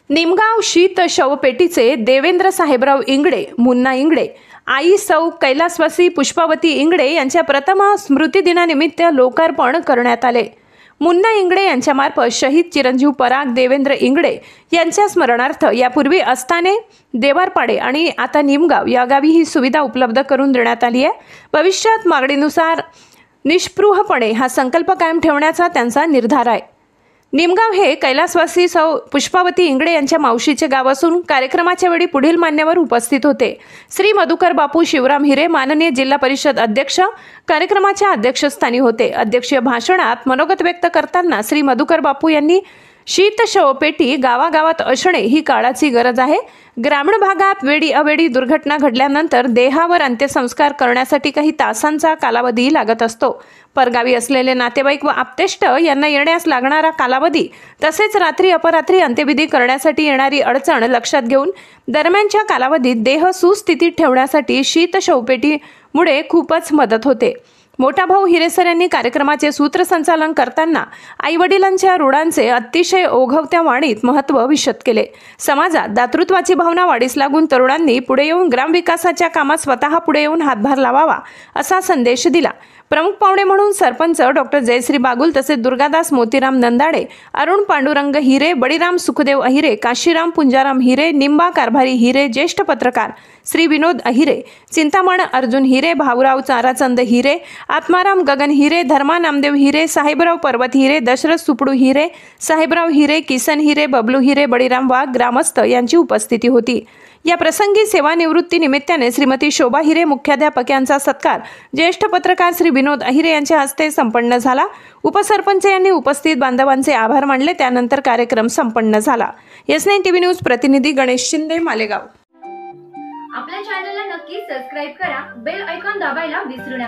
निमगाव शीत शवपेटीचे देवेंद्र साहेबराव इंगडे, मुन्ना इंगडे, आई सौ कैलासवासी पुष्पावती इंगडे यांच्या प्रथम स्मृतिदिनानिमित्त लोकार्पण करण्यात आले। मुन्ना इंगडे यांच्यामार्फत शहीद चिरंजीव पराग देवेंद्र इंगडे यांच्या स्मरणार्थ यापूर्वी अस्ताने, देवारपाडे आणि आता निमगाव या गावी ही सुविधा उपलब्ध करून देण्यात आली आहे। भविष्यात मागणीनुसार निष्पृहपणे हा संकल्प कायम ठेवण्याचा त्यांचा निर्धार आहे। निमगाव हे कैलासवासी सौ पुष्पावती इंगडे यांच्या मावशीचे गाव असून कार्यक्रमाच्या वेळी पुढील मान्यवर उपस्थित होते। श्री मधुकर बापू शिवराम हिरे, माननीय जिल्हा परिषद अध्यक्ष, कार्यक्रमाच्या अध्यक्षस्थानी होते। अध्यक्षीय भाषणात मनोगत व्यक्त करताना श्री मधुकर बापू यांनी शीत शवपेटी गावागावात असणे ही काळाची गरज आहे। ग्रामीण भागात वेळी अवेळी दुर्घटना घडल्यानंतर देहावर अंत्यसंस्कार करण्यासाठी काही तासांचा कालावधी लागत असतो। परगावी असलेले नातेवाईक व आप्तेष्ट यांना येण्यास लागणारा कालावधी तसेच रात्री अपरात्री अंत्यविधी करण्यासाठी येणारी अडचण लक्षात घेऊन दरम्यानच्या कालावधीत देह सुस्थितीत ठेवण्यासाठी शीत शवपेटीमुळे खूपच मदत होते। मोठा भाऊ हिरेसर यांनी कार्यक्रमाचे सूत्रसंचालन करताना आईवडिलांच्या ऋणांचे अतिशय ओघवत्या वाणीत महत्त्व विशद केले। समाजात दातृत्वाची भावना वाढीस लागून तरुणांनी पुढे येऊन ग्रामविकासाच्या कामात स्वतः पुढे येऊन हातभार लावावा असा संदेश दिला। प्रमुख पाहुणे म्हणून सरपंच डॉक्टर जयश्री बागुल तसेच दुर्गादास मोतीराम नंदाडे, अरुण पांडुरंग हिरे, बळीराम सुखदेव अहिरे, काशीराम पुंजाराम हिरे, निंबा कारभारी हिरे, ज्येष्ठ पत्रकार श्री विनोद अहिरे, चिंतामण अर्जुन हिरे, भाऊराव चाराचंद हिरे, आत्माराम गगन हिरे, धर्मा नामदेव हिरे, साहेबराव पर्वत हिरे, दशरथ सुपडू हिरे, साहेबराव हिरे, किसन हिरे, बबलू हिरे, बळीराम वाघ ग्रामस्थ यांची उपस्थिती होती। या प्रसंगी सेवानिवृत्ती निमित्ताने श्रीमती शोभा हिरे मुख्याध्यापक यांचा सत्कार ज्येष्ठ पत्रकार श्री विनोद अहिरे यांच्या हस्ते संपन्न झाला। उपसरपंच यांनी उपस्थित बांधवांचे आभार मानले। त्यानंतर कार्यक्रम संपन्न झाला। S9 TV न्यूज प्रतिनिधी गणेश शिंदे, मालेगाव। आपल्या चॅनलला नक्की सबस्क्राइब करा, बेल आयकॉन दाबायला विसरू नका।